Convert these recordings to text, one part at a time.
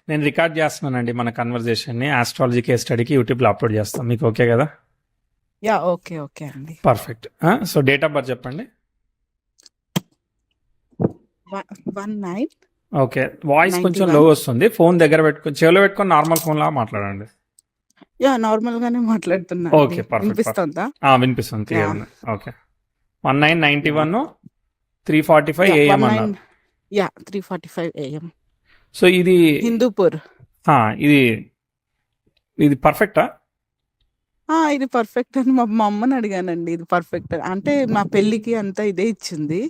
నేను రికార్డ్ చేస్తున్నానండి మన కన్వర్జేషన్ని ఆస్ట్రాలజీ కేస్ స్టడీకి యూట్యూబ్లో అప్లోడ్ చేస్తాం. మీకు ఓకే కదా? యా ఓకే ఓకే అండి. Perfect. So date of birth చెప్పండి. 1991. ఓకే, వాయిస్ కొంచెం లో వస్తుంది. ఫోన్ దగ్గర పెట్టుకొని చెవిలో పెట్టుకొని నార్మల్ ఫోన్ లాగా మాట్లాడండి. యా నార్మల్ గానే మాట్లాడుతున్నా. Okay perfect. వినిపిస్తుందా? వినిపిస్తుంది, క్లియర్ యా ఉంది. ఓకే, 1991 3:45 యా AM 19 అన్నారు. యా 3:45 AM సో ఇది హిందూపూర్. ఇది ఇది పర్ఫెక్టా? ఇది పర్ఫెక్ట్ అని మా అమ్మని అడిగానండి. ఇది పర్ఫెక్ట్ అంటే మా పెళ్ళికి అంతా ఇదే ఇచ్చింది.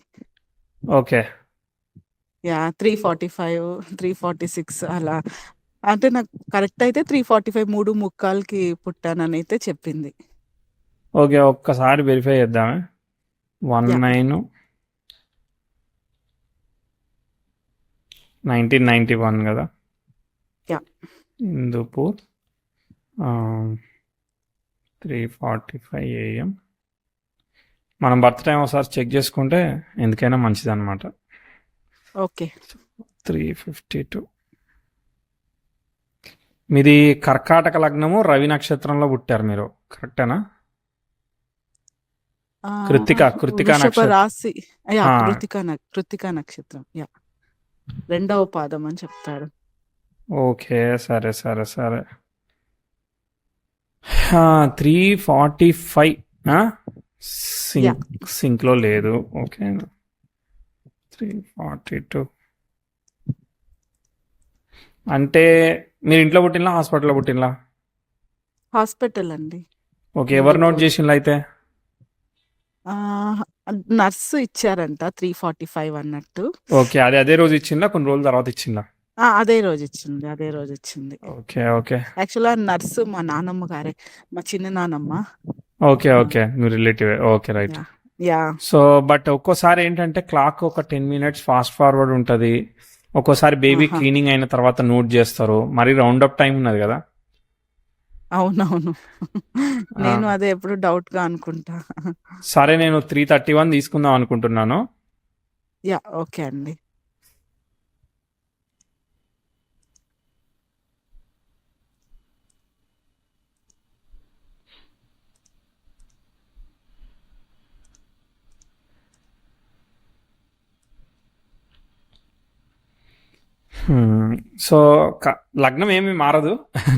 ఓకే, యా 3:45 3:46 అలా. అంటే నాకు కరెక్ట్ అయితే 3:45 3:45కి పుట్టానని అయితే చెప్పింది. ఓకే, ఒక్కసారి వెరిఫై చేద్దామే. యా 1991 కదా? Yeah Hindupur 3:45 AM. మనం బర్త్ టైం ఒకసారి చెక్ చేసుకుంటే ఎందుకైనా మంచిది అనమాట. ఓకే 3:52. మీది కర్కాటక లగ్నము, రవి నక్షత్రంలో పుట్టారు మీరు, కరెక్టేనా? కృత్తిక వృషభ నక్షత్రం. రాశి. యా ఆ, కృత్తిక నక్షత్రం. యా 2వ పాదం అని చెప్తారు. ఓకే, సరే సరే సరే. 3:45 యా సింక్లో లేదు. ఓకే, 3:42 అంటే మీరు ఇంట్లో పుట్టినలా హాస్పిటల్లో పుట్టినలా? హాస్పిటల్ అండి. ఓకే, ఎవరు నోట్ హిందూపూర్. చేసిండ్రు అయితే? నర్సు ఇచ్చారంట 3:45 అన్నట్టు. ఓకే, అదే రోజు ఇచ్చిందా, కొన్ని రోజుల తర్వాత ఇచ్చిందా? అదే రోజు ఇచ్చింది. ఓకే ఓకే యాక్చువల్గా నర్సు మా నానమ్మ గారే, మా చిన్న నానమ్మ. Okay okay, me relative. Okay right. Yeah yeah so but ఒక్కోసారి ఏంటంటే క్లాక్ ఒక 10 minutes ఫాస్ట్ ఫార్వర్డ్ ఉంటుంది. ఒక్కోసారి బేబీ ఆహా క్లీనింగ్ అయిన తర్వాత నోట్ చేస్తారు. మరి రౌండ్ అప్ టైం ఉన్నది కదా? అవునవును. ఆ, నేను అదే ఎప్పుడు డౌట్ గా అనుకుంటా. సరే, నేను 3:31 తీసుకుందాం అనుకుంటున్నాను. యా ఓకే అండి. సో లగ్నం ఏమి మారదు,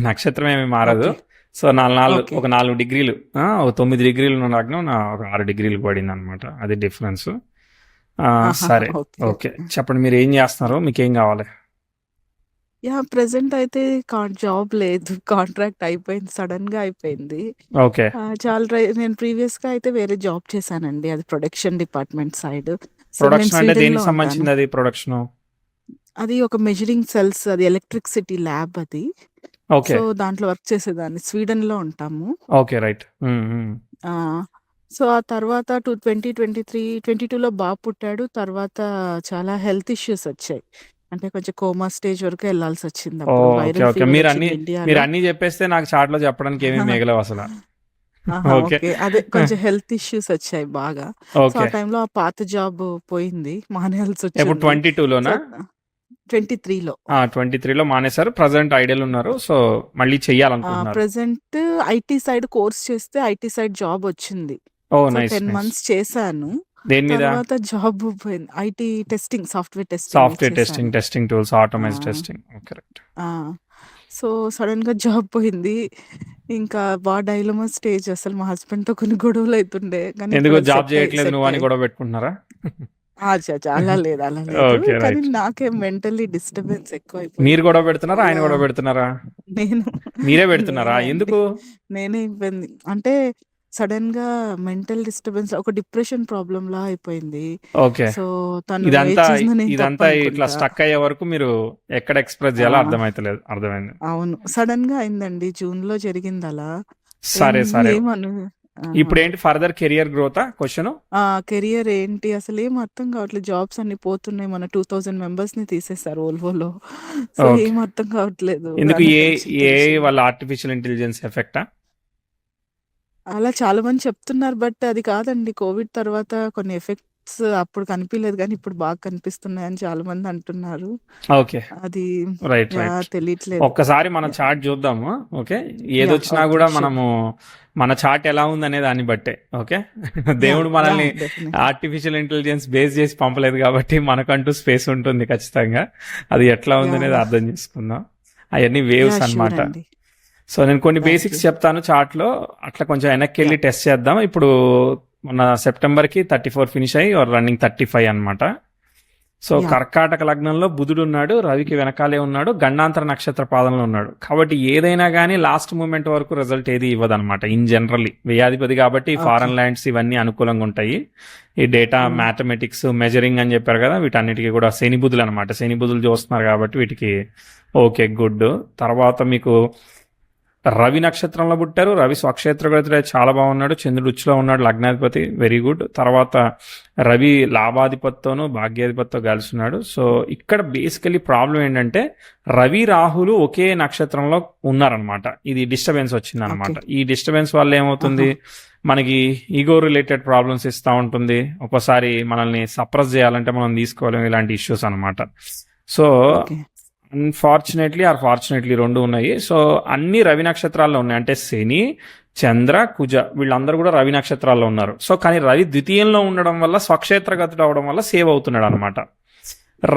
నక్షత్రం ఏమి మారదు. ఓకే సో 4 ఓకే ఒక 4 డిగ్రీలు, ఒక 9 డిగ్రీలు ఉన్న లగ్నం ఒక 6 డిగ్రీలు పడింది అనమాట. అది డిఫరెన్స్. సరే ఓకే ఓకే, చెప్పండి మీరు ఏం చేస్తున్నారు, మీకు ఏం కావాలి? యా ప్రెసెంట్ అయితే జాబ్ లేదు, కాంట్రాక్ట్ అయిపోయింది, సడన్ గా అయిపోయింది. ఓకే, నేను ప్రీవియస్ గా అయితే వేరే జాబ్ చేశానండి, అది ప్రొడక్షన్ డిపార్ట్మెంట్ సైడ్. సో నేను ప్రొడక్షన్ అంటే స్వీడన్ లో దేనికి ఉంటాను. సంబంధించింది అది ప్రొడక్షన్? అది ఒక మెజరింగ్ సెల్స్, అది ఎలక్ట్రిసిటీ ల్యాబ్ అది. ఓకే సో దాంట్లో వర్క్ చేసేదాన్ని, స్వీడన్ లో ఉంటాము. Okay right. ఆ సో ఆ తర్వాత 2022లో బాబు పుట్టాడు. తర్వాత చాలా హెల్త్ ఇష్యూస్ వచ్చాయి. అంటే కొంచెం కోమా స్టేజ్ వరకు వెళ్ళాల్సి వచ్చింది. అప్పుడు ఓకే వైరల్ ఓకే, ఫీవర్ మీరు వచ్చింది మీరు ఇండియాలో. అన్నీ చెప్పేస్తే నాకు చాట్లో చెప్పడానికి ఏమీ మిగలవు అసలు. Okay okay. అదే కొంచెం హెల్త్ ఇష్యూస్ వచ్చాయి బాగా. సో ఆ ఓకే, టైంలో ఆ పాత జాబ్ పోయింది, మానేయాల్సి ఎప్పుడు వచ్చింది. 22లోనా? సో 23లో 23లో మానేశారు, ప్రజెంట్ ఐడియల్ ఉన్నారు. సో మళ్ళీ చెయ్యాలనుకుంటున్నారు. ప్రెజెంట్ ఐటీ సైడ్ కోర్స్ చేస్తే ఐటీ సైడ్ జాబ్ వచ్చింది. ఓ సో నైస్ 10 నైస్. మంత్స్ చేశాను. దేని మీద? తర్వాత జాబ్ పోయింది. IT testing, software testing software testing, చేశాను. టెస్టింగ్ టూల్స్, ఆ! ఆటోమైజ్ టెస్టింగ్. కరెక్ట్. ఆ! సో సడెన్‌గా జాబ్ పోయింది. ఇంకా డైలమా స్టేజ్, అసలు మా హస్బెండ్‌తో కొన్ని గొడవలైతుండే. కానీ ఎందుకు ఇప్పుడు అది జాబ్ చేయట్లేదు సెట్ నువ్వు అని అయ్యి. గొడవ పెట్టుకుంటున్నారా? అలా లేదు, అలా లేదు. ఓకే కానీ రైట్. నాకే మెంటల్లీ డిస్టర్బెన్స్ మీరు ఎక్కువైపోయింది. గొడవ పెడుతున్నారా, ఆయన అలా గొడవ పెడుతున్నారా? నేను మీరే పెడుతున్నారా? నేనే అండి. ఎందుకు? నేనే ఇబ్బంది. అంటే సడెన్‌గా మెంటల్ డిస్టర్బెన్స్, ఒక డిప్రెషన్ ప్రాబ్లమ్‌లా అయిపోయింది. ఓకే, సో తను ఇదంతా ఏది చేసినా నేను ఇదంతా ఇట్లా తప్పనుకుంటా. స్టక్ అయ్యే వరకు మీరు ఎక్కడ ఎక్స్ప్రెస్ చేయాలో ఆ! అర్థమైతలేదు. అర్థమైంది. అవును. సడెన్‌గా అయిందండి. జూన్‌లో జరిగిందలా. సరే సరే, ఏమను ఆహా! ఇప్పుడు ఏంటి ఫర్దర్ కెరియర్ గ్రోతా క్వశ్చన్? కెరియర్ ఏంటి అసలేం అర్థం కావట్లేదు. జాబ్స్ అన్నీ పోతున్నాయి. మన 2000 మెంబర్స్‌ని తీసేశారు వోల్వోలో. సో ఓకే, ఏం అర్థం కావట్లేదు. ఎందుకు? అన్న ఏ టెన్షన్ ఏ టెన్షన్. వాళ్ళ ఆర్టిఫిషియల్ ఇంటెలిజెన్స్ ఎఫెక్టా? అలా చాలా మంది చెప్తున్నారు. బట్ అది కాదండి. కోవిడ్ తర్వాత కొన్ని చార్ట్స్ అప్పుడు కనిపియలేదు గానీ, ఇప్పుడు బాగా కనిపిస్తున్నాయని చాలామంది అంటున్నారు. ఓకే. అది రైట్. రైట్. తెలియట్లేదు. ఒక్కసారి మన యాహ్! చార్ట్ చూద్దాము. ఓకే. యాహ్! ఏదొచ్చినా ఓకే. గూడా షూర్. మనము మన చార్ట్ ఎలా ఉందనే దాన్ని బట్టే. ఓకే. దేవుడు యాహ్! మనల్ని డెఫినెట్‌లీ. ఆర్టిఫిషియల్ ఇంటెలిజెన్స్ బేస్ చేసి పంపలేదు కాబట్టి మనకంటూ స్పేస్ ఉంటుంది ఖచ్చితంగా. అది ఎట్లా ఉందనేది యాహ్! అర్థం చేసుకుందాం. అయన్నీ వేవ్స్ షూర్ అన్నమాట. అండి. సో నేను కొన్ని థ్యాంక్ బేసిక్స్ యూ. చెప్తాను చార్ట్‌లో. అట్లా కొంచెం వెనక్కెళ్ళి యాహ్! టెస్ట్ చేద్దాం. ఇప్పుడు మొన్న సెప్టెంబర్‌కి 34 ఫినిష్ అయ్యి రన్నింగ్ 35 అన్నమాట. So yeah! కర్కాటక లగ్నంలో బుధుడు ఉన్నాడు, రవికి వెనకాలే ఉన్నాడు, గండాంతర నక్షత్ర పాదంలో ఉన్నాడు. కాబట్టి ఏదైనా కానీ లాస్ట్ మూమెంట్ వరకు రిజల్ట్ ఏది ఇవ్వదన్నమాట ఇన్ జనరల్లీ. వ్యయాధిపతి కాబట్టి ఓకే. ఫారెన్ ల్యాండ్స్ ఇవన్నీ అనుకూలంగా ఉంటాయి. ఈ డేటా హ్మ్. మ్యాథమెటిక్స్ మెజరింగ్ అని చెప్పారు కదా, వీటన్నిటికీ కూడా శని బుధులు అనమాట. శని బుధులు చూస్తున్నారు కాబట్టి వీటికి ఓకే గుడ్. తర్వాత మీకు రవి నక్షత్రంలో పుట్టారు, రవి స్వక్షేత్రగతుడే చాలా బాగున్నాడు, చంద్రుడు ఉచ్చులో ఉన్నాడు, లగ్నాధిపతి వెరీ గుడ్. తర్వాత రవి లాభాధిపతితోనూ భాగ్యాధిపతితో కలిసి ఉన్నాడు. సో ఇక్కడ బేసికలీ ప్రాబ్లం ఏంటంటే రవి రాహులు ఒకే నక్షత్రంలో ఉన్నారనమాట. ఇది డిస్టర్బెన్స్ వచ్చింది ఓకే. అనమాట. ఈ డిస్టర్బెన్స్ వల్ల ఏమవుతుంది, ఆహా! మనకి ఈగో రిలేటెడ్ ప్రాబ్లమ్స్ ఇస్తూ ఉంటుంది. ఒక్కోసారి మనల్ని సప్రెస్ చేయాలంటే మనం తీసుకోలేము, ఇలాంటి ఇష్యూస్ అనమాట. So okay. Unfortunately are fortunately రెండు ఉన్నాయి. సో అన్ని రవి నక్షత్రాల్లో ఉన్నాయి. అంటే శని, చంద్ర, కుజ వీళ్ళందరూ కూడా రవి నక్షత్రాల్లో ఉన్నారు. సో కానీ రవి ద్వితీయంలో ఉండడం వల్ల స్వక్షేత్రగతుడు అవడం వల్ల సేవ్ అవుతున్నాడు అనమాట.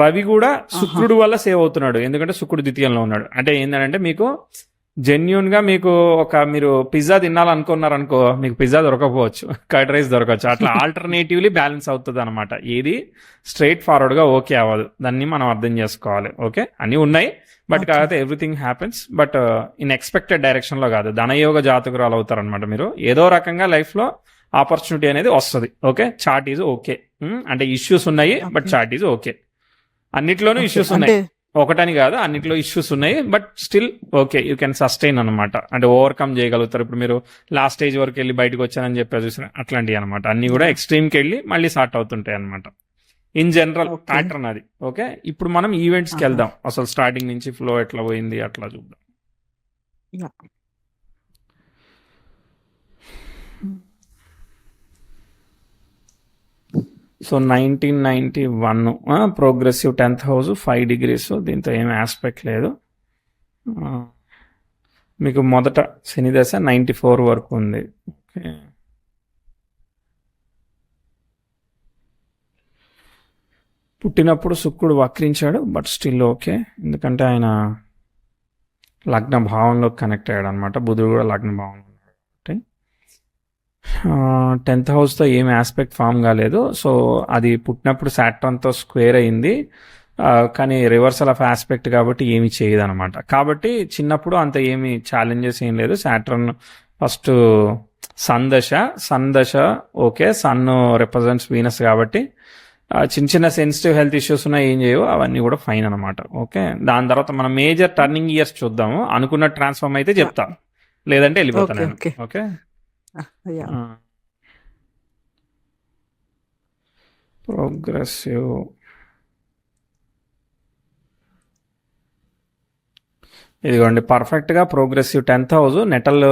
రవి కూడా ఆహా! శుక్రుడు వల్ల సేవ్ అవుతున్నాడు, ఎందుకంటే శుక్రుడు ద్వితీయంలో ఉన్నాడు. అంటే ఏంటంటే మీకు జెన్యున్ గా మీకు మీరు పిజ్జా తినాలనుకున్నారనుకో, మీకు పిజ్జా దొరకకపోవచ్చు, కర్డ్ రైస్ దొరకవచ్చు. అట్లా ఆల్టర్నేటివ్లీ బ్యాలెన్స్ అవుతుంది అనమాట. ఏది స్ట్రైట్ ఫార్వర్డ్ గా ఓకే అవ్వదు, దాన్ని మనం అర్థం చేసుకోవాలి. ఓకే, అన్నీ ఉన్నాయి బట్ ఓకే. కాకపోతే everything happens but in expected direction లో కాదు. ధనయోగ జాతకురాలు అవుతారు అనమాట మీరు. ఏదో రకంగా లైఫ్ లో ఆపర్చునిటీ అనేది వస్తుంది. Okay, chart is okay. అంటే ఇష్యూస్ ఉన్నాయి but okay. Chart is okay. అన్నిట్లోనూ ఓకే. ఇష్యూస్ అంటే ఉన్నాయి, ఒకటని కాదు, అన్నిట్లో ఇష్యూస్ ఉన్నాయి but still okay you can sustain అనమాట. అంటే ఓవర్కమ్ చేయగలుగుతారు. ఇప్పుడు మీరు లాస్ట్ స్టేజ్ వరకు వెళ్ళి బయటకు వచ్చానని చెప్పి చూసిన అట్లాంటివి అనమాట. అన్ని కూడా యాహ్! ఎక్స్ట్రీమ్కి వెళ్ళి మళ్ళీ సార్ట్ అవుతుంటాయి అనమాట. In general okay. ప్యాటర్న్ అది. ఓకే, ఇప్పుడు మనం ఈవెంట్స్కి ఆహా! వెళ్దాం. అసలు స్టార్టింగ్ నుంచి ఫ్లో ఎట్లా పోయింది అట్లా చూద్దాం. యాహ్! హ్మ్. So 1991 progressive 10th house 5 degrees. దీంతో ఏం ఆస్పెక్ట్ లేదు. ఆ, మీకు మొదట శని దశ 94 వరకు ఉంది. ఓకే, పుట్టినప్పుడు శుక్రుడు వక్రించాడు బట్ స్టిల్ ఓకే, ఎందుకంటే ఆయన లగ్న భావంలో కనెక్ట్ అయ్యాడు అనమాట. బుధుడు కూడా లగ్న భావంలో ఉన్నాడు కాబట్టి 10th హౌస్తో ఏం ఆస్పెక్ట్ ఫామ్ కాలేదు. సో అది పుట్టినప్పుడు సాటర్న్తో స్క్వేర్ అయింది, కానీ రివర్సల్ ఆఫ్ ఆస్పెక్ట్ కాబట్టి ఏమి చేయదు అనమాట. కాబట్టి చిన్నప్పుడు అంత ఏమి ఛాలెంజెస్ ఏం లేదు. సాటర్న్ ఫస్ట్ సన్ దశ ఓకే, సన్ రిప్రజెంట్స్ వీనస్ కాబట్టి చిన్న చిన్న సెన్సిటివ్ హెల్త్ ఇష్యూస్ ఉన్నాయి, ఏం చేయవు, అవన్నీ కూడా ఫైన్ అనమాట. ఓకే, దాని తర్వాత మనం మేజర్ టర్నింగ్ ఇయర్స్ చూద్దాము. అనుకున్న ట్రాన్స్ఫార్మ్ అయితే యాహ్! చెప్తా, లేదంటే వెళ్ళిపోతా ఓకే. నేను. ఓకే. Okay, yeah! ప్రోగ్రెసివ్ ఇదిగోండి, పర్ఫెక్ట్గా ప్రోగ్రెసివ్ 10th హౌస్ నెటల్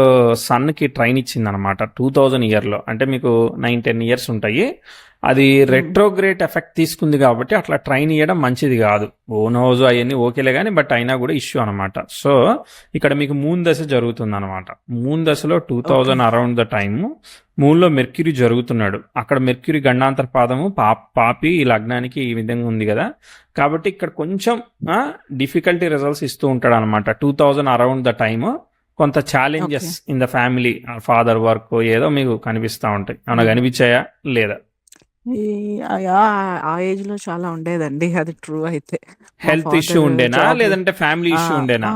సన్కి ట్రైన్ ఇచ్చింది అనమాట 2000 ఇయర్లో. అంటే మీకు 9-10 ఇయర్స్ ఉంటాయి. అది రెట్రోగ్రేట్ ఎఫెక్ట్ తీసుకుంది కాబట్టి అట్లా ట్రైన్ ఇవ్వడం మంచిది కాదు. ఓన్ హౌస్ అవన్నీ ఓకేలే కానీ బట్ అయినా కూడా ఇష్యూ అనమాట. సో ఇక్కడ మీకు మూన్ దశ జరుగుతుంది అనమాట. మూన్ దశలో 2000 అరౌండ్ ద టైమ్ మూన్లో మెర్క్యూరీ జరుగుతున్నాడు. అక్కడ మెర్క్యూరీ గండాంతర పాదము పాపి ఈ లగ్నానికి ఈ విధంగా ఉంది కదా, కాబట్టి ఇక్కడ కొంచెం డిఫికల్టీ రిజల్ట్స్ ఇస్తూ ఉంటాడు అనమాట. 2000 అరౌండ్ ద టైమ్ కొంత challenges in the family, father work ఏదో మీకు కనిపిస్తూ ఉంటాయి. ఏమైనా కనిపించాయా లేదా? ఆ ఏజ్ లో చాలా ఉండేదండి, అది ట్రూ. అయితే మా హెల్త్ ఇష్యూ ఫాదర్ ఉండేనా జాబ్ లేదంటే ఫ్యామిలీ ఇష్యూ ఉండేనా?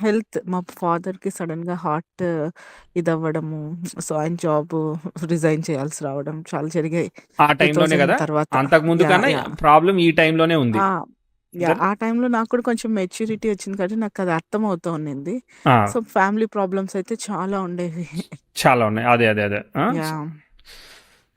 హెల్త్, మా ఫాదర్ కి సడన్ గా హార్ట్ ఇది అవ్వడము, సో ఆయన జాబ్ రిజైన్ చేయాల్సి రావడం చాలా జరిగాయి ఆ టైంలోనే 2000 కదా, తర్వాత. అంతకు ముందు యా కన్నా యా ప్రాబ్లం ఈ టైంలోనే ఉంది. ఆ యా అంతేనా? ఆ టైంలో నాకు కూడా కొంచెం మెచ్యూరిటీ వచ్చింది కాబట్టి నాకు అది అర్థం అవుతూ ఉండింది. ఆ, సో ఫ్యామిలీ ప్రాబ్లమ్స్ అయితే చాలా ఉండేవి. చాలా ఉన్నాయి. అదే అదే అదే యా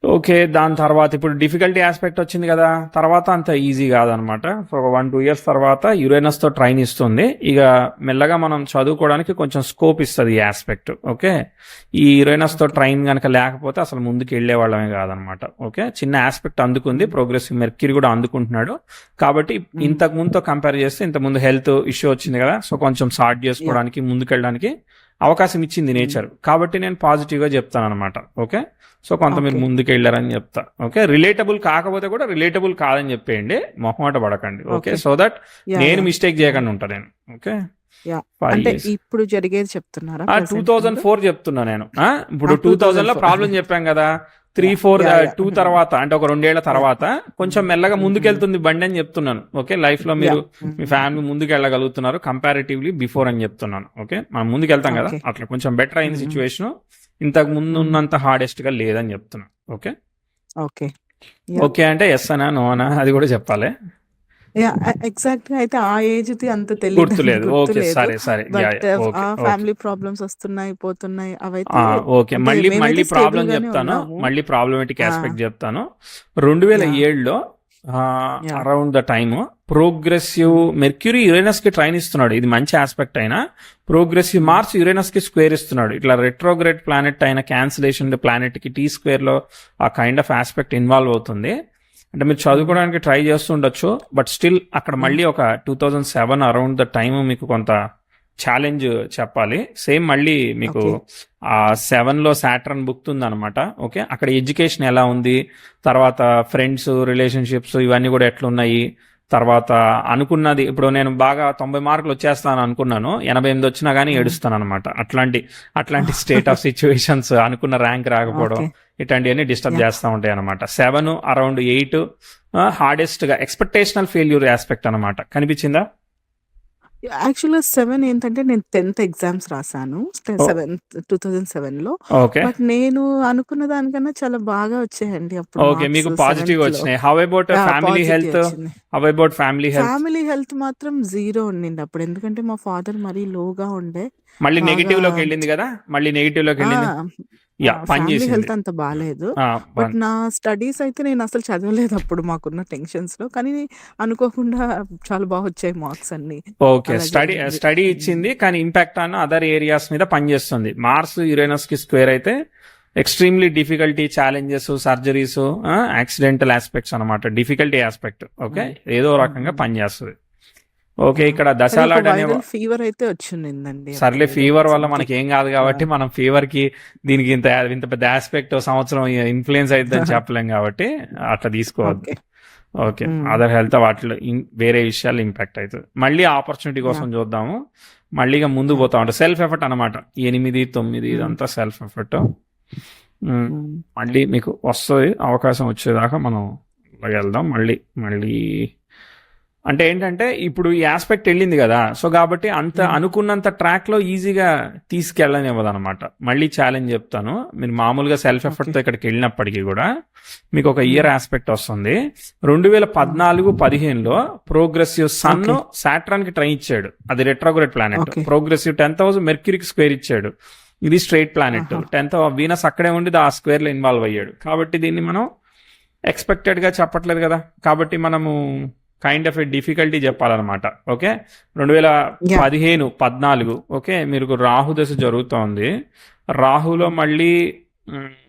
ఓకే. దాని తర్వాత ఇప్పుడు డిఫికల్టీ ఆస్పెక్ట్ వచ్చింది కదా! తర్వాత అంత ఈజీ కాదనమాట. సో, ఒక 1, 2 ఇయర్స్ తర్వాత యురేనస్‌తో ట్రైన్ ఇస్తుంది. ఇక మెల్లగా మనం చదువుకోవడానికి కొంచెం స్కోప్ ఇస్తది ఈ ఆస్పెక్ట్. ఓకే. ఈ యురేనస్‌తో ఓకే. ట్రైన్ గనక లేకపోతే అసలు ముందుకెళ్ళేవాళ్ళమే కాదనమాట. ఓకే. చిన్న ఆస్పెక్ట్ అందుకుంది. ప్రోగ్రెసివ్ మెర్క్యూరీ కూడా అందుకుంటున్నాడు. కాబట్టి ఇంతకు ముందుతో కంపేర్ చేస్తే ఇంతకుముందు హెల్త్ ఇష్యూ వచ్చింది కదా! సో, కొంచెం సార్ట్ యాహ్! చేసుకోవడానికి ముందుకెళ్ళడానికి అవకాశం ఇచ్చింది నేచర్. కాబట్టి నేను పాజిటివ్‌గా చెప్తాననమాట. ఓకే. సో, కొంత మీరు ఓకే. ముందుకెళ్ళారని చెప్తా. ఓకే. రిలేటబుల్ కాకపోతే కూడా రిలేటబుల్ కాదని చెప్పేయండి. మొహమాట పడకండి. Okay. Okay. So that yeah! నేను యాహ్! మిస్టేక్ చేయకుండా ఉంటా నేను. ఓకే. యాహ్! 5 అంటే ఇయర్స్. ఇప్పుడు జరిగేది చెప్తున్నారా ప్రెజెంట్ ముందు? 2004 చెప్తున్నా నేను. ఇప్పుడు 2000లో 2004 ప్రాబ్లం చెప్పాం కదా! 3, యాహ్! 4 యాహ్! యాహ్! 2 తర్వాత అంటే ఒక 2 ఏళ్ల యాహ్! తర్వాత కొంచెం మెల్లగా ముందుకెళ్తుంది బండి అని చెప్తున్నాను. ఓకే. లైఫ్‌లో మీరు యాహ్! మీ ఫ్యామిలీ ముందుకెళ్ళగలుగుతున్నారు కంపారిటివ్లీ బిఫోర్ అని చెప్తున్నాను. ఓకే. మనం ముందుకెళ్తాం కదా! ఓకే. అట్లా కొంచెం బెటర్ అయింది సిచ్యువేషను. ఇంతకు ముందు ఉన్నంత హార్డెస్ట్‌గా లేదని చెప్తున్నా. ఓకే. ఓకే. యాహ్! ఓకే అంటే యెస్ అనా? నో అనా? అది కూడా చెప్పాలి. యాహ్! ఎగ్జాక్ట్‌గా అయితే ఆ ఏజ్‌ది అంత తెలీదండి. గుర్తులేదు. ఓకే. గుర్తులేదు. సరే. సరే. Yeah! But yeah! Okay. Okay. Family problems వస్తున్నాయి, పోతున్నాయి అవైతే ఓకే. అంటే మళ్ళీ మేమైతే ప్రాబ్లమ్ స్టేబుల్‌గానే చెప్తాను. ఉన్నాము. మళ్ళీ ప్రాబ్లమాటిక్ ఆ! ఆస్పెక్ట్ చెప్తాను. యాహ్! 2007లో yeah! Around the time progressive Mercury యురేనస్‌కి ట్రైన్ ఇస్తున్నాడు. ఇది మంచి ఆస్పెక్ట్ అయినా ప్రోగ్రెసివ్ మార్స్ యురేనస్‌కి స్క్వేర్ ఇస్తున్నాడు. ఇట్లా రెట్రోగ్రేడ్ ప్లానెట్ అయిన క్యాన్సిలేషన్ ప్లానెట్‌కి T2లో ఆ కైండ్ ఆఫ్ ఆస్పెక్ట్ ఇన్వాల్వ్ అవుతుంది. అంటే మీరు చదువుకోవడానికి ట్రై చేస్తుండొచ్చు. బట్ స్టిల్ అక్కడ మళ్ళీ ఒక 2007 అరౌండ్ ద టైమ్ మీకు కొంత ఛాలెంజ్ చెప్పాలి. సేమ్ మళ్ళీ మీకు ఓకే. 7లో సాటర్న్ బుక్ ఉందన్నమాట. ఓకే. అక్కడ ఎడ్యుకేషన్ ఎలా ఉంది, తర్వాత ఫ్రెండ్స్, రిలేషన్షిప్స్ ఇవన్నీ కూడా ఎట్లున్నాయి, తర్వాత అనుకున్నది ఇప్పుడు నేను బాగా 90 మార్కులు వచ్చేస్తాను అనుకున్నాను. 88 వచ్చినా కానీ ఏడుస్తాను అనమాట. అట్లాంటి స్టేట్ ఆఫ్ సిచ్యువేషన్స్ అనుకున్న ర్యాంక్ రాకపోవడం ఓకే. ఇట్లాంటివన్నీ డిస్టర్బ్ యాహ్! చేస్తూ ఉంటాయి అనమాట. 7 అరౌండ్ 8 హార్డెస్ట్ గా ఎక్స్పెక్టేషనల్ ఫెయిల్యూర్ ఆస్పెక్ట్ అనమాట. కనిపించిందా? యాక్చువల్‌గా 7 ఏంటంటే నేను 10థ్ ఎగ్జామ్స్ రాసాను. ఓ- 2007లో. ఓకే. బట్ నేను అనుకున్న దానికన్నా చాలా బాగా వచ్చాయండి అప్పుడు ఓకే. మీకు మార్క్స్ పాజిటివ్ 7థ్‌లో. వచ్చినాయి. How about family positive health? వచ్చింది. How about family health? Family health మాత్రం 0 ఉండింది అప్పుడు. ఎందుకంటే మా ఫాదర్ మరీ లోగా ఉండే. మళ్ళీ బాగా నెగిటివ్ లోకి వెళ్ళింది కదా? మళ్ళీ నెగిటివ్ లోకి ఆ! వెళ్ళింది. యా పని ఫ్యామిలీ చేసింది. హెల్త్ అంత బాలేదు. ఆ, బట్ పని నా స్టడీస్ అయితే నేనసలు చదవలేదప్పుడు మాకున్న టెన్షన్స్‌లో. కానీ అనుకోకుండా చాలా వచ్చాయి మార్క్స్ అన్నీ. ఓకే. అలా స్టడీ జరిగింది. స్టడీ ఇచ్చింది కానీ ఇంపాక్ట్ ఆన్ అదర్ ఏరియాస్ మీద పనిచేస్తుంది. మార్స్ యురేనస్ కి స్క్వేర్ అయితే extremely difficulty, challenges, surgeries, accidental aspects అనమాట. Difficulty aspect. ఓకే. ఏదో రకంగా పనిచేస్తుంది. ఓకే. ఇక్కడ కానీ ఒక దశాలాడ్ అనే వైరల్ ఫీవర్ అయితే వచ్చిండిందండి సర్లే అప్పుడు ఏదో ఫీవర్ వల్ల మనకి సంథింగ్. ఏం కాదు కాబట్టి మనం ఫీవర్ కి దీనికి ఇంత పెద్ద ఆస్పెక్ట్ సంవత్సరం ఇన్ఫ్లుయెన్స్ అయిద్దని చెప్పలేం కాబట్టి అట్లా తీసుకోవద్దు. ఓకే. ఓకే. అదర్ హెల్త్ వాటిలో వేరే విషయాలు ఇంపాక్ట్ అవుతుంది. మళ్ళీ ఆపర్చునిటీ కోసం యాహ్! చూద్దాము. మళ్ళీ ఇక ముందు యాహ్! పోతా ఉంటాం. సెల్ఫ్ ఎఫర్ట్ అనమాట. 8, 9 ఇదంతా సెల్ఫ్ ఎఫర్ట్. హ్మ్. మళ్ళీ మీకు వస్తుంది అవకాశం వచ్చేదాకా మనం వెళ్దాం. మళ్ళీ అంటే ఏంటంటే ఇప్పుడు ఈ ఆస్పెక్ట్ వెళ్ళింది కదా, సో కాబట్టి అంత అనుకున్నంత ట్రాక్ లో ఈజీగా తీసుకెళ్ళనివ్వదు అనమాట. మళ్ళీ ఛాలెంజ్ చెప్తాను. మీరు మామూలుగా సెల్ఫ్ ఎఫర్ట్ తో ఇక్కడికి వెళ్ళినప్పటికీ కూడా మీకు ఒక ఇయర్ ఆస్పెక్ట్ వస్తుంది. 2014-15లో ప్రోగ్రెసివ్ సన్ ఓకే. సాటర్న్ కి ట్రైన్ ఇచ్చాడు. అది retrograde planet. Okay. Progressive 10th మెర్క్యూరీకి స్క్వేర్ ఇచ్చాడు. ఇది స్ట్రైట్ ప్లానెట్. ఆహా! 10th వీనస్ అక్కడే ఉండి ఆ స్క్వేర్ లో ఇన్వాల్వ్ అయ్యాడు. కాబట్టి దీన్ని మనం ఎక్స్పెక్టెడ్ గా చెప్పట్లేదు కదా. కాబట్టి మనము కైండ్ ఆఫ్ ఏ డిఫికల్టీ చెప్పాలన్నమాట. ఓకే. 2015-14 ఓకే మీకు రాహు దశ జరుగుతోంది. రాహులో మళ్ళీ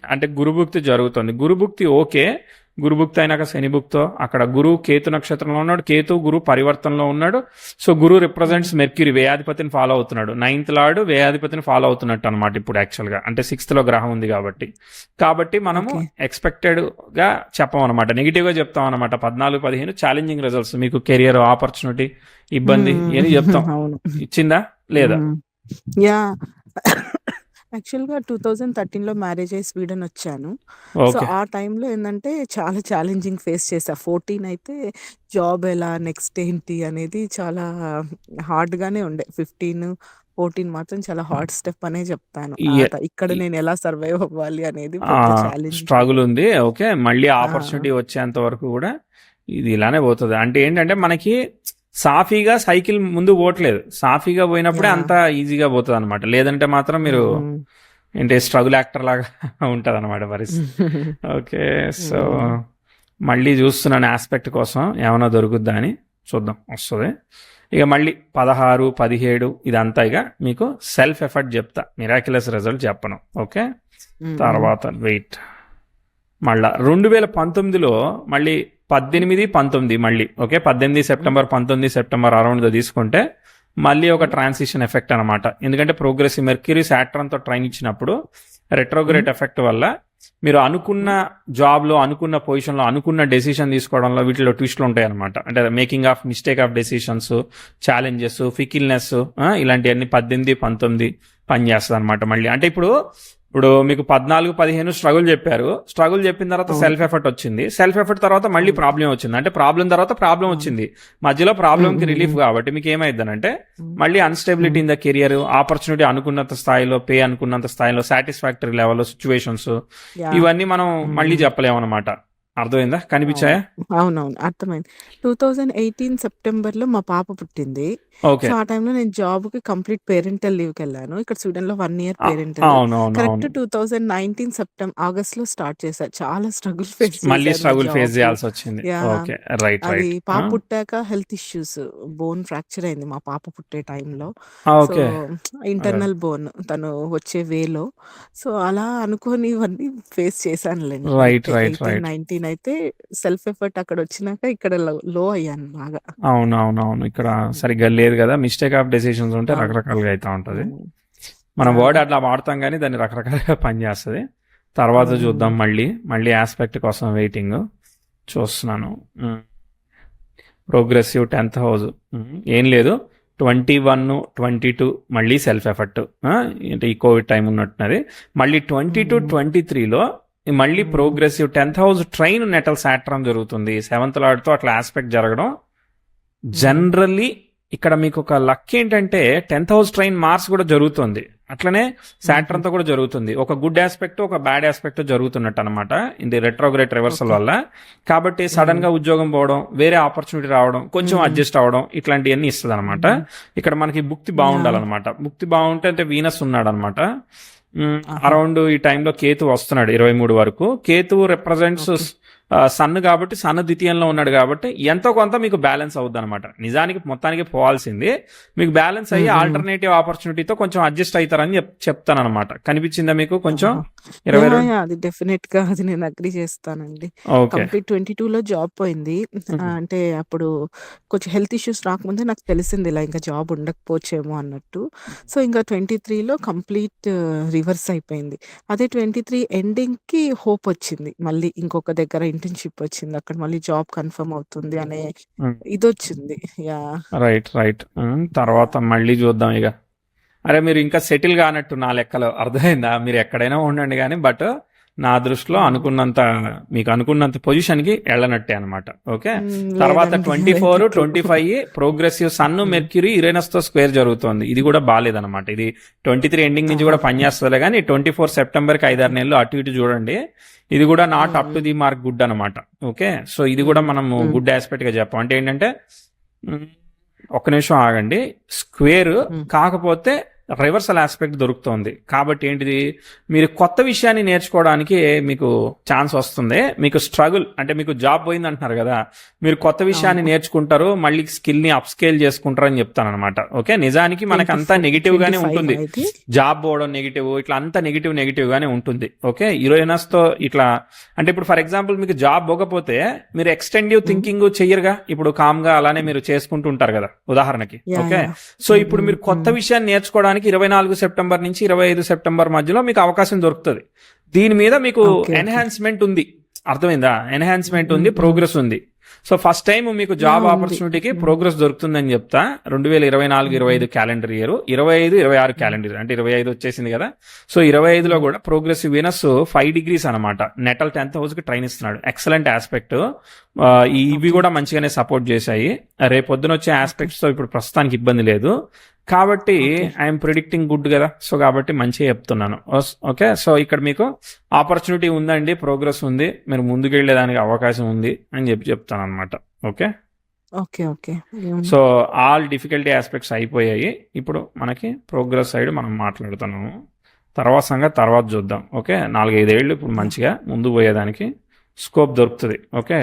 అంటే గురుభుక్తి జరుగుతుంది. గురుభుక్తి ఓకే. గురుభుక్తి అయినాక శనిభుక్తో అక్కడ గురు కేతు నక్షత్రంలో ఉన్నాడు. కేతు గురు పరివర్తనలో ఉన్నాడు. సో గురు రిప్రజెంట్స్ మెర్క్యూరీ, వ్యయాధిపతిని ఫాలో అవుతున్నాడు. 9th లార్డ్ వ్యయాధిపతిని ఫాలో అవుతున్నట్టు అనమాట ఇప్పుడు యాక్చువల్ గా. అంటే 6th లో గ్రహం ఉంది కాబట్టి మనము ఓకే. ఎక్స్పెక్టెడ్ గా చెప్పం అనమాట. నెగిటివ్ గా చెప్తాం అనమాట. 14-15 ఛాలెంజింగ్ రిజల్ట్స్, మీకు కెరియర్ ఆపర్చునిటీ, ఇబ్బంది అని చెప్తాం. అవును. ఇచ్చిందా లేదా? యాహ్! యాక్చువల్‌గా 2013లో మ్యారేజ్ అయ్యి స్వీడన్ వచ్చాను. So, okay. ఆ టైంలో ఏందంటే చాలా ఛాలెంజింగ్ ఫేస్ చేశా. 14 అయితే జాబ్ ఎలా, నెక్స్ట్ ఏంటి అనేది చాలా హార్డ్‌గానే ఉండే. 15, 14 మాత్రం చాలా హార్డ్ స్టెప్ అనే చెప్తాను. ఇక్కడ నేను ఎలా సర్వైవ్ అవ్వాలి అనేది పెద్ద ఛాలెంజింగ్ స్ట్రగుల్ ఉండే. ఉంది. ఓకే. మళ్ళీ ఆ! ఆపర్చునిటీ వచ్చేంత వరకు కూడా ఇది ఇలానే పోతుంది. అంటే ఏంటంటే మనకి సాఫీగా సైకిల్ ముందు పోవట్లేదు. సాఫీగా పోయినప్పుడే యాహ్! అంత ఈజీగా పోతుంది అనమాట. లేదంటే మాత్రం మీరు ఏంటి స్ట్రగుల్ యాక్టర్ లాగా ఉంటుంది అనమాట పరిస్థితి. ఓకే, సో మళ్ళీ చూస్తున్నాను ఆస్పెక్ట్ కోసం ఏమైనా దొరుకుద్దా అని, చూద్దాం వస్తుంది. ఇక మళ్ళీ 16, 17 ఇదంతా ఇక మీకు సెల్ఫ్ ఎఫర్ట్ చెప్తా, మిరాక్యులస్ రిజల్ట్ చెప్పను. ఓకే, తర్వాత వెయిట్ మళ్ళా 2019లో మళ్ళీ 18, 19 మళ్ళీ ఓకే 18 సెప్టెంబర్ 19 సెప్టెంబర్ అరౌండ్గా తీసుకుంటే మళ్ళీ ఒక ట్రాన్సిషన్ ఎఫెక్ట్ అనమాట. ఎందుకంటే ప్రోగ్రెసివ్ మెర్క్యూరీ సాటర్న్తో ట్రైన్ ఇచ్చినప్పుడు రెట్రోగ్రేట్ ఎఫెక్ట్ వల్ల మీరు అనుకున్న జాబ్లో, అనుకున్న పొజిషన్లో, అనుకున్న డెసిషన్ తీసుకోవడంలో వీటిలో ట్విస్ట్లు ఉంటాయి అనమాట. అంటే making of mistake of decisions, challenges, fickleness, ఇలాంటివన్నీ 18, 19 పనిచేస్తుంది అనమాట. మళ్ళీ అంటే ఇప్పుడు మీకు 14, 15 స్ట్రగుల్ చెప్పారు. స్ట్రగుల్ చెప్పిన తర్వాత సెల్ఫ్ ఎఫర్ట్ వచ్చింది. సెల్ఫ్ ఎఫర్ట్ తర్వాత మళ్ళీ ప్రాబ్లం వచ్చింది. అంటే ప్రాబ్లం తర్వాత ప్రాబ్లం వచ్చింది. మధ్యలో ప్రాబ్లంకి రిలీఫ్ కాబట్టి మీకు ఏమైందనంటే మళ్ళీ unstability in the career, opportunity అనుకున్నంత స్థాయిలో, పే అనుకున్నంత స్థాయిలో, సాటిస్ఫాక్టరీ లెవెల్, సిచ్యువేషన్స్, ఇవన్నీ మనం మళ్ళీ చెప్పలేమన్నమాట. అర్థమైందా? కనిపించాయా? అవునవును, అర్థమైంది. 2018 సెప్టెంబర్లో మా పాప పుట్టింది. ఓకే, సో ఆ టైంలో నేను జాబ్కి కంప్లీట్ పేరెంటల్ లీవ్కి వెళ్ళాను. ఇక్కడ స్వీడన్లో 1 ఇయర్ పేరెంటల్. అవునవును, కరెక్ట్ 2019 ఆగస్ట్ లో స్టార్ట్ చేశా. చాలా స్ట్రగుల్ ఫేస్ మళ్ళీ చేశాను స్ట్రగుల్ ఫేస్ జాబ్. చేయాల్సి వచ్చింది. యా, ఓకే, రైట్ అది రైట్. పాప పుట్టాక హెల్త్ ఇష్యూస్, బోన్ ఫ్రాక్చర్ అయింది మా పాప పుట్టే టైంలో. సో ఓకే, ఇంటర్నల్ బోన్ తను వచ్చే వేలో. సో అలా అనుకోని ఇవన్నీ ఫేస్ చేశానులేండి. Right right 18, right. 19 అయితే సెల్ఫ్ ఎఫర్ట్ అక్కడ వచ్చినాక ఇక్కడ లో అయ్యాను బాగా. అవునవునవును, ఇక్కడ సరిగ్గా లేదు కదా, మిస్టేక్ ఆఫ్ డెసిషన్స్ ఉంటే అవును. రకరకాలుగా అవుతా ఉంటుంది. అవును. మనం చాలా. వర్డ్ అట్లా వాడతాం కానీ దాన్ని రకరకాలుగా పనిచేస్తుంది. తర్వాత చూద్దాం. మళ్ళీ ఆస్పెక్ట్ కోసం వెయిటింగ్ చూస్తున్నాను. ప్రోగ్రెసివ్ 10th హౌస్ ఏం లేదు, 21, 22 మళ్ళీ సెల్ఫ్ ఎఫర్ట్. అంటే ఈ కోవిడ్ టైం ఉన్నట్టున్నది. మళ్ళీ 22, 23లో మళ్ళీ progressive 10th house train natal సాట్రాన్ జరుగుతుంది. 7th లార్డ్తో అట్లా ఆస్పెక్ట్ జరగడం. జనరల్లీ ఇక్కడ మీకు ఒక లక్ ఏంటంటే 10th హౌస్ ట్రైన్ మార్స్ కూడా జరుగుతుంది, అట్లనే సాటర్న్తో కూడా జరుగుతుంది. ఒక గుడ్ ఆస్పెక్ట్, ఒక బ్యాడ్ ఆస్పెక్ట్ జరుగుతున్నట్టు అనమాట ఇది రెట్రోగ్రేట్ రివర్సల్ వల్ల. కాబట్టి సడన్ గా ఉద్యోగం పోవడం, వేరే ఆపర్చునిటీ రావడం, కొంచెం అడ్జస్ట్ అవ్వడం, ఇట్లాంటివన్నీ ఇస్తుంది అనమాట. ఇక్కడ మనకి భుక్తి బాగుండాలన్నమాట. భుక్తి బాగుంటే అంటే వీనస్ ఉన్నాడు అనమాట. అరౌండ్ ఈ టైంలో కేతు వస్తున్నాడు 23 వరకు. కేతు రిప్రజెంట్స్ సన్ కాబట్టి, సన్ ద్వితీయంలో ఉన్నాడు కాబట్టి ఎంతో కొంత మీకు బ్యాలెన్స్ అవుద్ది అనమాట. నిజానికి మొత్తానికి పోవాల్సింది మీకు బ్యాలెన్స్ అయ్యి ఆల్టర్నేటివ్ ఆపర్చునిటీతో కొంచెం అడ్జస్ట్ అవుతారని చెప్తాను అనమాట. కనిపించిందా మీకు కొంచెం? 22 అది డెఫినెట్ గా అది నేను అగ్రి చేస్తానండి. ఓకే, కంప్లీట్ 22లో జాబ్ పోయింది. అంటే అప్పుడు కొంచెం హెల్త్ ఇష్యూస్ రాకముందే నాకు తెలిసింది ఇలా ఇంకా జాబ్ ఉండకపోవచ్చేమో అన్నట్టు. సో ఇంకా 23లో కంప్లీట్ రివర్స్ అయిపోయింది. అదే 23 ఎండింగ్ కి హోప్ వచ్చింది, మళ్ళీ ఇంకొక దగ్గర ఇంటర్న్షిప్ వచ్చింది, అక్కడ మళ్ళీ జాబ్ కన్ఫర్మ్ అవుతుంది అనే ఇది వచ్చింది. Yeah, right right. తర్వాత మళ్ళీ చూద్దాం ఇక. అరే మీరు ఇంకా సెటిల్ కానట్టు నా లెక్కలో, అర్థమైందా? మీరు ఎక్కడైనా ఉండండి కానీ, బట్ నా దృష్టిలో మీకు అనుకున్నంత పొజిషన్కి వెళ్ళనట్టే అనమాట. ఓకే, తర్వాత 24, 25 ప్రోగ్రెసివ్ సన్ మెర్క్యూరీ యురేనస్తో స్క్వేర్ జరుగుతుంది. ఇది కూడా బాగాలేదనమాట. ఇది 23 ఎండింగ్ నుంచి కూడా పనిచేస్తుందిలే కానీ 24 సెప్టెంబర్కి 5-6 నెలలు అటు ఇటు చూడండి. ఇది కూడా not up to the mark good అనమాట. ఓకే, సో ఇది కూడా మనం గుడ్ ఆస్పెక్ట్ గా చెప్పాం. అంటే ఏంటంటే ఒక్క నిమిషం ఆగండి. స్క్వేర్ కాకపోతే రివర్సల్ ఆస్పెక్ట్ దొరుకుతుంది. కాబట్టి ఏంటిది, మీరు కొత్త విషయాన్ని నేర్చుకోవడానికి మీకు ఛాన్స్ వస్తుంది. మీకు స్ట్రగుల్ అంటే మీకు జాబ్ పోయింది అంటున్నారు కదా, మీరు కొత్త విషయాన్ని నేర్చుకుంటారు, మళ్ళీ స్కిల్ ని అప్ స్కేల్ చేసుకుంటారు అని చెప్తాను అనమాట. ఓకే, నిజానికి మనకు అంతా నెగిటివ్ గానే ఉంటుంది. జాబ్ పోవడం నెగిటివ్, ఇట్లా అంతా నెగిటివ్ గానే ఉంటుంది. ఓకే, యురేనస్ తో ఇట్లా అంటే ఇప్పుడు ఫర్ ఎగ్జాంపుల్ మీకు జాబ్ పోకపోతే మీరు ఎక్స్టెండివ్ థింకింగ్ చెయ్యరుగా, ఇప్పుడు కామ్ గా అలానే మీరు చేసుకుంటూ ఉంటారు కదా ఉదాహరణకి. ఓకే, సో ఇప్పుడు మీరు కొత్త విషయాన్ని నేర్చుకోవడానికి 24 సెప్టెంబర్ నుంచి 25 సెప్టెంబర్ మధ్యలో మీకు అవకాశం దొరుకుతుంది. దీని మీద మీకు ఎన్హాన్స్మెంట్ ఉంది, అర్థమైందా? ఎన్హాన్స్మెంట్ ఉంది, ప్రోగ్రెస్ ఉంది. సో ఫస్ట్ టైం మీకు జాబ్ ఆపర్చునిటీకి ప్రోగ్రెస్ దొరుకుతుందని చెప్తా. 2024-25 క్యాలెండర్ ఇయర్, 25-26 క్యాలెండర్ అంటే 25 వచ్చేసింది కదా. సో 25లో కూడా ప్రోగ్రెసివ్ వీనస్ 5 degrees అనమాట. నెటల్ 10th హౌస్ కి ట్రైన్ ఇస్తున్నాడు. Excellent aspect. ఇవి కూడా మంచిగానే సపోర్ట్ చేశాయి. రేపొద్దున వచ్చే ఆస్పెక్ట్స్ తో ఇప్పుడు ప్రస్తుతానికి ఇబ్బంది లేదు. కాబట్టి ఐఎమ్ ప్రిడిక్టింగ్ గుడ్ కదా. సో కాబట్టి మంచిగా చెప్తున్నాను. ఓకే, సో ఇక్కడ మీకు ఆపర్చునిటీ ఉందండి, ప్రోగ్రెస్ ఉంది, మీరు ముందుకెళ్ళేదానికి అవకాశం ఉంది అని చెప్తాను అనమాట. Okay okay okay. So all difficulty aspects అయిపోయాయి. ఇప్పుడు మనకి ప్రోగ్రెస్ సైడ్ మనం మాట్లాడుతున్నాము. తర్వాత సంగతి తర్వాత చూద్దాం. ఓకే, 4-5 ఏళ్ళు ఇప్పుడు మంచిగా ముందు పోయేదానికి స్కోప్ దొరుకుతుంది. ఓకే,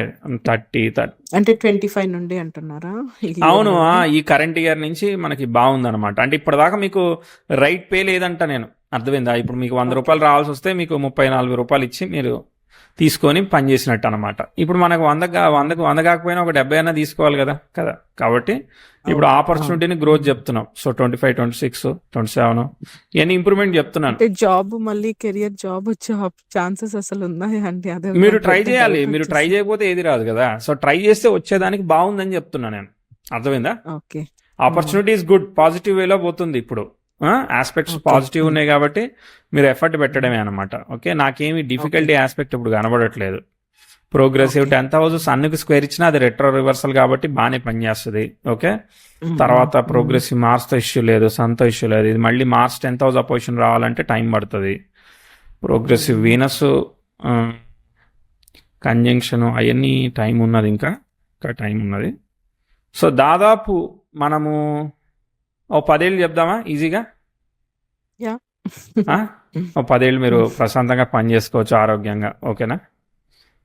30 అంటే 25 నుండి అంటున్నారా ఈ ఇయర్ అవును. నుండి? ఈ కరెంట్ ఇయర్ నుంచి మనకి బాగుందన్నమాట. అంటే ఇప్పటిదాకా మీకు రైట్ పే లేదంట. నేను అర్థమైందా? ఇప్పుడు మీకు 100 ఓకే. రూపాయలు రావాల్సి వస్తే మీకు 30-40 రూపాయలు ఇచ్చి మీరు తీసుకొని పని చేసినట్టు అనమాట. ఇప్పుడు మనకు 100 కాకపోయినా ఒక 70 అయినా తీసుకోవాలి కదా కదా. కాబట్టి ఇప్పుడు అవును. అవును. ఆపర్చునిటీని గ్రోత్ చెప్తున్నాం. సో 25, 26, 27 ఇవన్నీ ఇంప్రూవ్మెంట్ చెప్తున్నాను. అంటే జాబ్ మళ్ళీ కెరియర్ జాబ్ వచ్చే ఛాన్సెస్ అసలు ఉన్నాయా అండి? అదే మీరు నాకు ట్రై పెద్ద చేయాలి. డౌట్ మీరు ట్రై వచ్చేసి. చేయకపోతే ఏది రాదు కదా. సో ట్రై చేస్తే వచ్చేదానికి బాగుందని చెప్తున్నా నేను. అర్థమైందా? Okay. Opportunity is good, positive వేలో పోతుంది ఇప్పుడు. Aspects okay. పాజిటివ్ ఉన్నాయి కాబట్టి మీరు ఎఫర్ట్ పెట్టడమే అనమాట. ఓకే, నాకేమి ఓకే. డిఫికల్టీ ఆస్పెక్ట్ ఇప్పుడు కనబడట్లేదు. Progressive okay. 10,000 సన్నుకి స్క్వేర్ ఇచ్చినా అది రెట్రో రివర్సల్ కాబట్టి బాగానే పనిచేస్తుంది. ఓకే, తర్వాత ప్రోగ్రెసివ్ మార్స్తో ఇష్యూ లేదు, సన్తో ఇష్యూ లేదు. ఇది మళ్ళీ మార్స్ 10,000 అపోజిషన్ రావాలంటే టైం పడుతుంది. ప్రోగ్రెసివ్ వీనస్ కంజంక్షన్ అవన్నీ టైం ఉన్నది, ఇంకా టైం ఉన్నది. సో దాదాపు మనము ఓ 10 ఏళ్ళు చెప్దామా ఈజీగా? యా. ఓ 10 ఏళ్ళు మీరు ప్రశాంతంగా పని చేసుకోవచ్చు ఆరోగ్యంగా. ఓకేనా?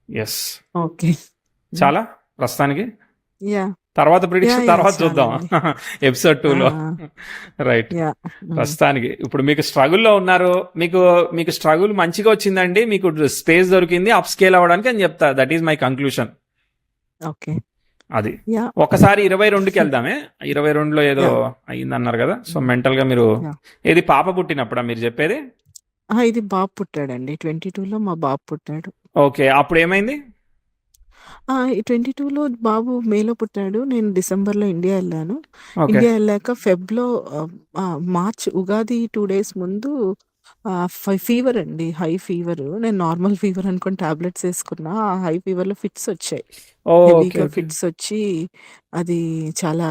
ఎస్. ఓకే. చాలా ప్రస్తుతానికి. యా. తర్వాత యా. Prediction yeah. తర్వాత చూద్దాం చాలండి. ఎపిసోడ్ 2లో. రైట్. యా. ప్రస్తుతానికి ఇప్పుడు మీకు స్ట్రగుల్లో ఉన్నారు. మీకు స్ట్రగుల్ మంచిగా వచ్చిందండి, మీకు స్పేస్ దొరికింది అప్ స్కేల్ అవ్వడానికి అని చెప్తా. That is my conclusion. Okay. అది యా. ఒకసారి 22కి వెళ్దామే. 22లో ఏదో యా. అయిందన్నారు కదా. సో మెంటల్ గా మీరు యా. ఏది పాప పుట్టినప్పుడా మీరు చెప్పేది? ఇది బాబు పుట్టాడండి. 22లో మా బాబు పుట్టాడు. ఓకే, అప్పుడు ఏమైంది? ఈ 22లో బాబు మేలో పుట్టాడు. నేను డిసెంబర్‌లో ఇండియా ఎళ్ళాను. ఓకే. ఇండియా ఎళ్ళాక ఫెబ్‌లో మార్చ్ ఉగాది 2 డేస్ ముందు ఫీవర్ అండి. High fever. నేను నార్మల్ ఫీవర్ అనుకోని టాబ్లెట్స్ ఏసుకున్నా. ఆ హై ఫీవర్‌లో ఫిట్స్ వచ్చాయి. ఓకే. హెవీగా ఓకే. ఫిట్స్ వచ్చి అది చాలా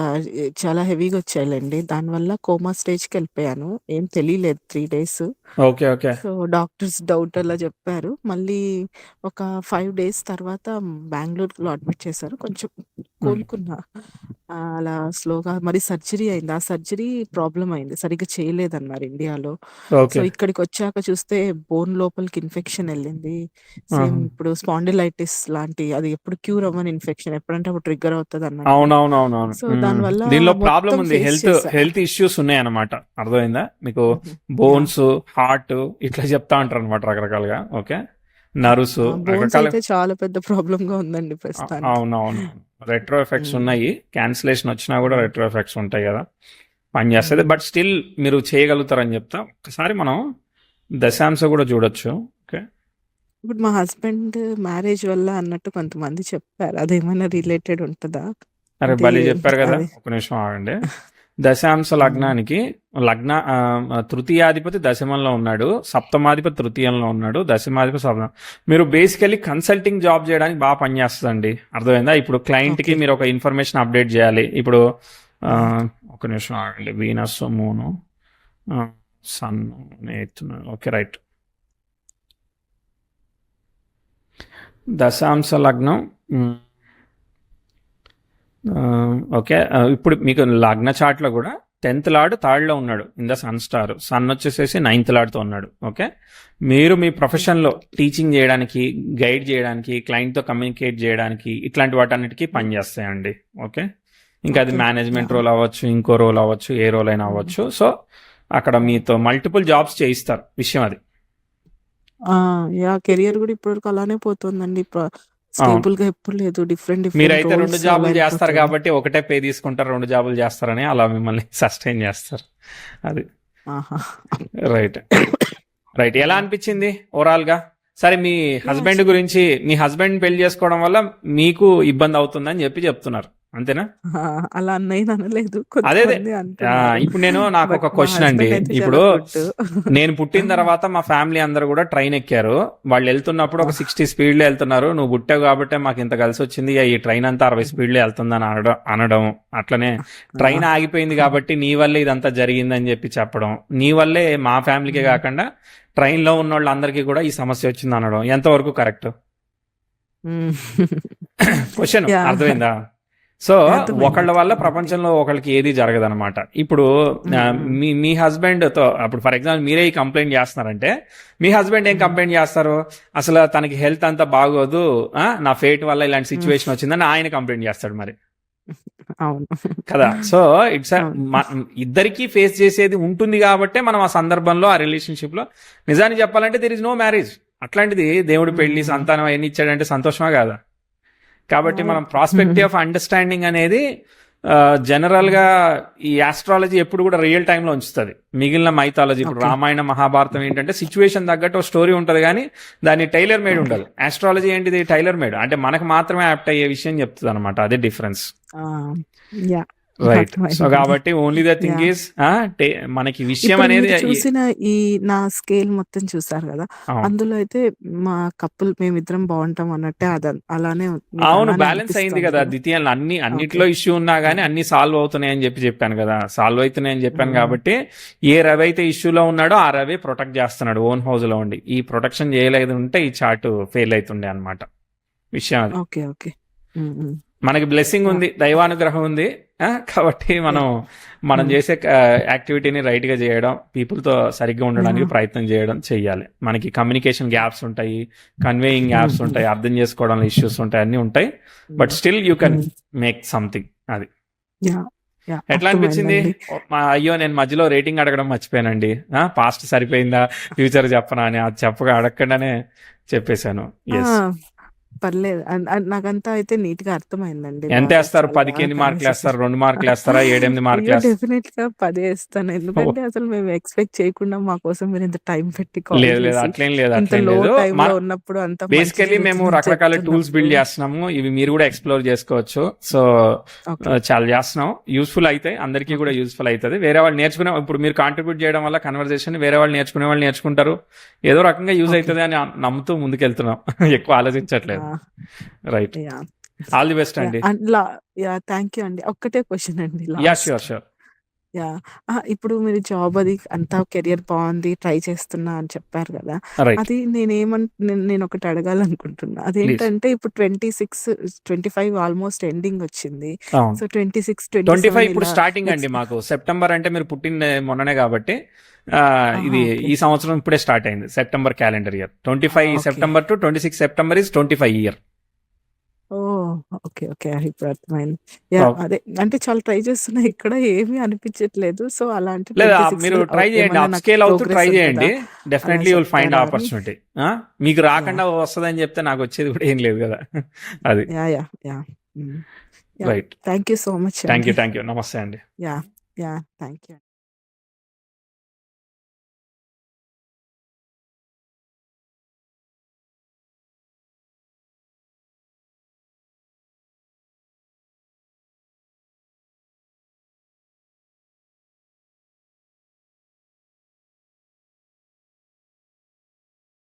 చాలా హెవీగా వచ్చాయిలెండి. దానివల్ల కోమా స్టేజ్‌కెళ్ళిపోయాను. ఏం తెలియలేదు 3 days. Okay. Okay. So, doctors doubt అలా చెప్పారు. మళ్ళీ ఒక 5 డేస్ తర్వాత బెంగుళూరులో అడ్మిట్ చేశారు. కొంచెం కోలుకున్నా. అలా స్లోగా మరి సర్జరీ అయింది. ఆ సర్జరీ ప్రాబ్లమ్ అయింది. సరిగ్గా చేయలేదన్నారు ఇండియాలో. So, okay. ఇక్కడికొచ్చాక చూస్తే బోన్ లోపలికి ఇన్ఫెక్షన్ ఎళ్ళింది. సేమ్ ఆహా. ఇప్పుడు స్పాండిలైటిస్ లాంటి అది ఎప్పుడు క్యూర్ అవ్వని ఇన్ఫెక్షన్. ఎప్పుడంటే అప్పుడు ట్రిగ్గర్ అవుతదన్నట్టు. అవునవునవునవును. సో, దానివల్ల దీనిలో ప్రాబ్లం మొత్తం ఉంది. ఫేస్ చేశా. హెల్త్ ఇష్యూస్ ఉన్నాయి అన్నమాట. అర్థమైందా మీకు? హుహు. యాహ్! బోన్స్, హార్ట్ ఇట్లా చెప్తా ఉంటారు అనమాట రకరకాలుగా. ఓకే, నర్వ్స్ బోన్స్ రకరకాల. అయితే చాలా పెద్ద ప్రాబ్లమ్‌గా ఉందండి ప్రస్తుతానికి. అవునవును. రెట్రో ఎఫెక్ట్స్ హ్మ్. ఉన్నాయి. క్యాన్సిలేషన్ వచ్చినా కూడా హ్మ్. రెట్రో ఎఫెక్ట్స్ ఉంటాయి కదా. పని చేస్తుంది. హ్మ్. బట్ స్టిల్ మీరు చేయగలుగుతారని చెప్తా. ఒకసారి మనం దశాంశ కూడా చూడొచ్చు. ఓకే, ఇప్పుడు మా హస్బెండ్ మ్యారేజ్ వల్ల అన్నట్టు కొంతమంది చెప్పారు. అదేమైనా రిలేటెడ్ ఉంటదా? అరే అంటే భలే చెప్పారు కదా. అదే. ఒక నిమిషం ఆగండి. దశాంశ హ్మ్. లగ్నానికి తృతీయాధిపతి దశమంలో ఉన్నాడు, సప్తమాధిపతి తృతీయంలో ఉన్నాడు, దశమాధిపతి సప్తమం. మీరు బేసికలీ కన్సల్టింగ్ జాబ్ చేయడానికి బాగా పనిచేస్తుందండి. అర్థమైందా? ఇప్పుడు క్లయింట్కి ఓకే. మీరు ఒక ఇన్ఫర్మేషన్ అప్డేట్ చేయాలి. ఇప్పుడు ఆ, హ్మ్. ఒక నిమిషం ఆగండి. వీనస్, మూను, సన్ ఎత్తున్నాను. Okay, right. దశాంశ లగ్నం. మ్, ఓకే, ఇప్పుడు మీకు లగ్న చార్ట్లో కూడా 10th లార్డ్ 3rd ఉన్నాడు in the sun star. Sun వచ్చేసేసి 9th లార్డ్తో ఉన్నాడు. ఓకే, మీరు మీ ప్రొఫెషన్లో టీచింగ్ చేయడానికి, గైడ్ చేయడానికి, క్లయింట్తో కమ్యూనికేట్ చేయడానికి ఇట్లాంటి వాటన్నిటికీ పనిచేస్తాయండి. ఓకే, ఇంకా అది ఓకే. Management yeah! రోల్ అవ్వచ్చు, ఇంకో రోల్ అవ్వచ్చు, ఏ రోల్ అయినా హ్మ్. అవ్వచ్చు. సో అక్కడ మీతో మల్టిపుల్ జాబ్స్ చేయిస్తారు. విషయం అది. కెరియర్ గూడా ఇప్పటివరకు అలానే పోతుందండి. అవును. స్టేబుల్‌గా ఎప్పుడు లేదు. డిఫరెంట్ డిఫరెంట్ మీరైతే 2 రోల్స్ అలా జాబులు చేస్తారు ఎళ్ళిపోతుంది. కాబట్టి ఒకటే పే తీసుకుంటారు. 2 జాబులు చేస్తారని అలా మిమ్మల్ని సస్టైన్ చేస్తారు. అది ఆహా! రైట్. రైట్. ఎలా అనిపించింది ఓవరాల్గా? సరే, మీ యాహ్! హస్బెండ్ గురించి, మీ హస్బెండ్ పెళ్లి చేసుకోవడం వల్ల మీకు ఇబ్బంది అవుతుందని చెప్తున్నారు, అంతేనా? అలా నేను అనలేదు. అదే కొంతమంది అంటున్నారు. ఇప్పుడు నాకు బట్ ఒక మా క్వశ్చన్ అండి. హస్బెండ్ అయితే ఇప్పుడు చాలా గుడ్. నేను పుట్టిన తర్వాత మా ఫ్యామిలీ అందరూ కూడా ట్రైన్ ఎక్కారు. వాళ్ళు వెళ్తున్నప్పుడు ఒక 60 స్పీడ్లో వెళ్తున్నారు. నువ్వు పుట్టావు కాబట్టి మాకు ఇంత కలిసి వచ్చింది. ఈ ట్రైన్ అంతా 60 స్పీడ్లో వెళ్తుందని అనడం. అట్లనే ట్రైన్ ఆగిపోయింది కాబట్టి నీ వల్లే ఇదంతా జరిగిందని చెప్పడం. నీ వల్లే మా ఫ్యామిలీకే కాకుండా ట్రైన్లో ఉన్న వాళ్ళందరికీ కూడా ఈ సమస్య వచ్చింది అనడం ఎంతవరకు కరెక్ట్? Question yeah! అర్థమైందా? సో అర్థమైంది. ఒకళ్ళ వల్ల అర్థమైంది. ప్రపంచంలో ఒకళ్ళకి ఏది జరగదన్నమాట. ఇప్పుడు మీ మీ husband తో అప్పుడు ఫర్ ఎగ్జాంపుల్ మీరే ఈ కంప్లైంట్ చేస్తున్నారంటే మీ హస్బెండ్ ఏం కంప్లైంట్ చేస్తారు, అసలు తనకి హెల్త్ అంతా బాగోదు, నా ఫేట్ వల్ల ఇలాంటి సిచ్యువేషన్ వచ్చిందని ఆయన కంప్లైంట్ చేస్తాడు మరి అవును. కదా. సో ఇట్స్ అవును. ఇద్దరికి ఫేస్ చేసేది ఉంటుంది కాబట్టే మనం ఆ సందర్భంలో ఆ రిలేషన్షిప్ లో నిజాన్ని చెప్పాలంటే దెర్ ఇస్ నో మ్యారేజ్. అట్లాంటిది దేవుడు పెళ్లి సంతానం అవన్నీ ఇచ్చాడంటే సంతోషమా కాదా? కాబట్టి మనం ప్రాస్పెక్టివ్ ఆఫ్ అండర్స్టాండింగ్ అనేది జనరల్ గా ఈ ఆస్ట్రాలజీ ఎప్పుడు కూడా రియల్ టైమ్ లో ఉంచుతుంది. మిగిలిన మైథాలజీ ఇప్పుడు రామాయణ మహాభారతం ఏంటంటే సిచ్యువేషన్ తగ్గట్టు స్టోరీ ఉంటది కానీ దాన్ని టైలర్ మేడ్ ఉండదు. ఆస్ట్రాలజీ ఏంటిది, టైలర్ మేడ్ అంటే మనకు మాత్రమే యాప్ట్ అయ్యే విషయం చెప్తుంది అనమాట. అదే డిఫరెన్స్. Yeah right. సో కాబట్టి ఓన్లీ ద థింగ్ ఈస్ మనకి విషయం ఇప్పుడు అనేది మీరు చూసిన ఈ నా స్కేల్ మొత్తం చూసారు కదా, అందులో అయితే మా కపుల్ మేమిద్దరం బాగుంటాం అన్నట్టే అలానే మీకు అవును అలానే బ్యాలెన్స్ అయింది కదా అనిపిస్తుంది. ద్వితీయంలో. అన్నిట్లో ఇష్యూ ఉన్నా గానీ అన్ని సాల్వ్ అవుతున్నాయి అని చెప్పాను కదా. సాల్వ్ అవుతున్నాయని చెప్పాను కాబట్టి ఏ రవి అయితే ఇష్యూలో ఉన్నాడో ఆ రవి ప్రొటెక్ట్ చేస్తున్నాడు ఓన్ హౌస్ లో ఉండి. ఈ ప్రొటెక్షన్ చేయలేదు ఉంటే ఈ చార్ట్ ఫెయిల్ అవుతుండే అనమాట విషయం అది. Okay okay. మనకి బ్లెస్సింగ్ ఉంది, దైవానుగ్రహం ఉంది, కాబట్టి మనం చేసే యాక్టివిటీని రైట్ గా చేయడం, పీపుల్ తో సరిగ్గా ఉండడానికి ప్రయత్నం చెయ్యాలి. మనకి కమ్యూనికేషన్ గ్యాప్స్ ఉంటాయి, కన్వేయింగ్ గ్యాప్స్ ఉంటాయి, అర్థం చేసుకోవడంలో ఇష్యూస్ ఉంటాయి, అన్ని ఉంటాయి. But still you can make something. అది ఎట్లా అనిపించింది? అయ్యో నేను మధ్యలో రేటింగ్ అడగడం మర్చిపోయానండి, పాస్ట్ సరిపోయిందా ఫ్యూచర్ చెప్పనా అని. అది అడగకుండానే చెప్పేశాను. ఎస్, పర్లేదు. నాకంతా అయితే నీట్ గా అర్థమైందండి. ఎంత వేస్తారు? 10కి ఎన్ని మార్కులు వేస్తారు? 2 మార్కులు వేస్తారా? 7-8 మార్కులు వేస్తారు? డెఫినెట్ గా 10 వేస్తాను. ఎందుకంటే అసలు మేము ఎక్స్పెక్ట్ చేయకుండా మా కోసం మీరు ఇంత టైం పెట్టి కాల్ లేదు చేసి అట్లేం లేదు ఇంత అట్లేం లో లేదు. టైం లో ఉన్నప్పుడు అంత బేసికలీ మేము రకరకాల టూల్స్ బిల్డ్ చేస్తున్నాము, ఇవి మీరు కూడా ఎక్స్ప్లోర్ చేసుకోవచ్చు. సో చాలా చేస్తున్నాం, యూస్ఫుల్ అయితే అందరికీ కూడా యూస్ఫుల్ అవుతుంది. వేరే వాళ్ళు నేర్చుకునే, ఇప్పుడు మీరు కాంట్రిబ్యూట్ చేయడం వల్ల కన్వర్జేషన్ వేరే వాళ్ళు నేర్చుకుంటారు, ఏదో రకంగా యూజ్ అవుతుంది అని నమ్ముతూ ముందుకెళ్తున్నాం. ఎక్కువ ఆలోచించట్లేదు. రైట్. ఆల్ ది బెస్ట్ అండి. థ్యాంక్ యూ అండి. ఒక్కటే క్వశ్చన్ అండి. షూర్. ఇప్పుడు మీరు జాబ్ అది అంతా కెరియర్ బాగుంది, ట్రై చేస్తున్నా అని చెప్పారు కదా, అది నేను ఒకటి అడగాలనుకుంటున్నా. అదేంటంటే ఇప్పుడు 25 ఆల్మోస్ట్ ఎండింగ్ వచ్చింది. సో 26-27 ఇప్పుడు స్టార్టింగ్ అండి. మాకు సెప్టెంబర్ అంటే మీరు పుట్టిన మొన్ననే కాబట్టి ఇది ఈ సంవత్సరం ఇప్పుడే స్టార్ట్ అయింది. September calendar year 25 September to 26 September is 25 year. Okay okay, ఇప్పుడు అర్థమైంది. అదే అంటే చాలా ట్రై చేస్తున్నా, ఇక్కడ ఏమీ అనిపించట్లేదు. సో అలాంటి లేదా మీరు ట్రై చేయండి, అప్ స్కేల్ అవుతూ ట్రై చేయండి, డెఫినెట్లీ యుల్ ఫైండ్ ఆపర్చునిటీ. మీకు రాకుండా వస్తుందని చెప్తే నాకు వచ్చేది కూడా ఏం లేదు కదా. అది right. Thank you so much. Thank you. నమస్తే అండి. Thank you.